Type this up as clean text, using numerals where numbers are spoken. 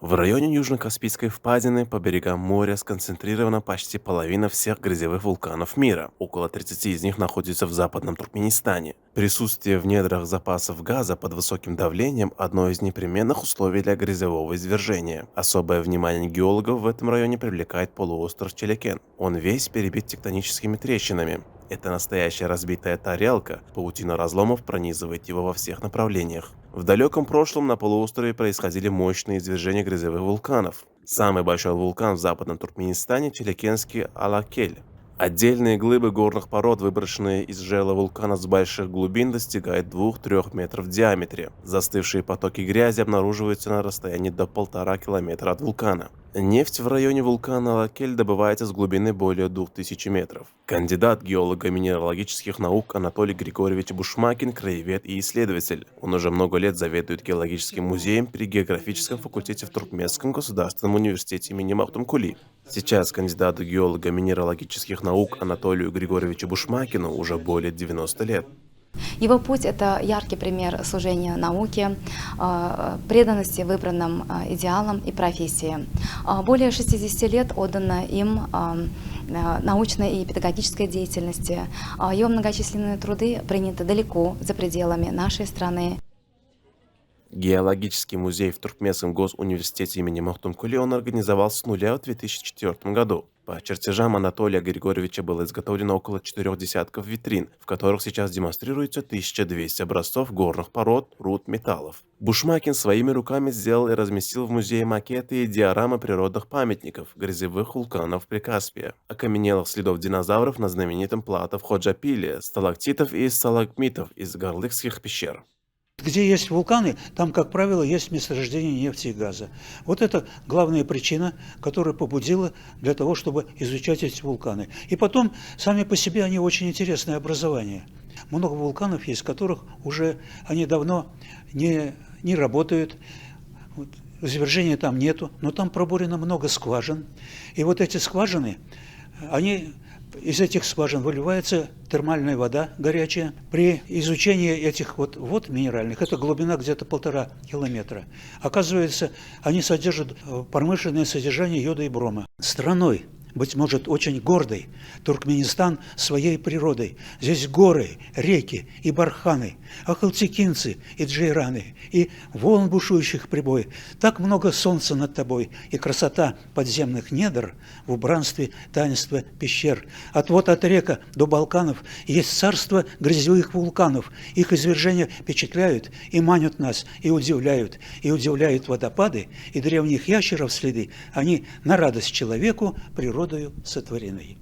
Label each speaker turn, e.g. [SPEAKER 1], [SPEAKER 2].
[SPEAKER 1] В районе Южно-Каспийской впадины по берегам моря сконцентрирована почти половина всех грязевых вулканов мира. Около 30 из них находятся в западном Туркменистане. Присутствие в недрах запасов газа под высоким давлением – одно из непременных условий для грязевого извержения. Особое внимание геологов в этом районе привлекает полуостров Челекен. Он весь перебит тектоническими трещинами. Это настоящая разбитая тарелка, паутина разломов пронизывает его во всех направлениях. В далеком прошлом на полуострове происходили мощные извержения грязевых вулканов. Самый большой вулкан в западном Туркменистане – Челекенский Алакель. Отдельные глыбы горных пород, выброшенные из жела вулкана с больших глубин, достигают 2-3 метров в диаметре. Застывшие потоки грязи обнаруживаются на расстоянии до 1,5 километра от вулкана. Нефть в районе вулкана Алакель добывается с глубины более 2000 метров. Кандидат геолого-минералогических наук Анатолий Григорьевич Бушмакин – краевед и исследователь. Он уже много лет заведует геологическим музеем при географическом факультете в Туркменском государственном университете имени Махтумкули. Сейчас кандидату геолого-минералогических наук Анатолию Григорьевичу Бушмакину уже более 90 лет.
[SPEAKER 2] Его путь – это яркий пример служения науке, преданности выбранным идеалам и профессии. Более 60 лет отдано им научной и педагогической деятельности. Его многочисленные труды приняты далеко за пределами нашей страны.
[SPEAKER 1] Геологический музей в Туркменском госуниверситете имени Махтумкули он организовал с нуля в 2004 году. По чертежам Анатолия Григорьевича было изготовлено около 4 десятков витрин, в которых сейчас демонстрируется 1200 образцов горных пород, руд, металлов. Бушмакин своими руками сделал и разместил в музее макеты и диорамы природных памятников, грязевых вулканов Прикаспия, окаменелых следов динозавров на знаменитом плато в Ходжапиле, сталактитов и сталагмитов из Горлыкских пещер.
[SPEAKER 3] Где есть вулканы, там, как правило, есть месторождение нефти и газа. Вот это главная причина, которая побудила для того, чтобы изучать эти вулканы. И потом, сами по себе они очень интересное образование. Много вулканов есть, которых уже они давно не работают. Вот, извержения там нету, но там пробурено много скважин. И вот эти скважины, из этих скважин выливается термальная вода горячая. При изучении этих вод минеральных, это глубина где-то 1,5 километра, оказывается, они содержат промышленное содержание йода и брома. Страной, быть может, очень гордой, Туркменистан своей природой. Здесь горы, реки и барханы, ахалтекинцы и джейраны, и волн бушующих прибой. Так много солнца над тобой, и красота подземных недр в убранстве таинства пещер. От река до Балканов есть царство грязевых вулканов. Их извержения впечатляют и манят нас, и удивляют водопады, и древних ящеров следы. Они на радость человеку природою сотворены.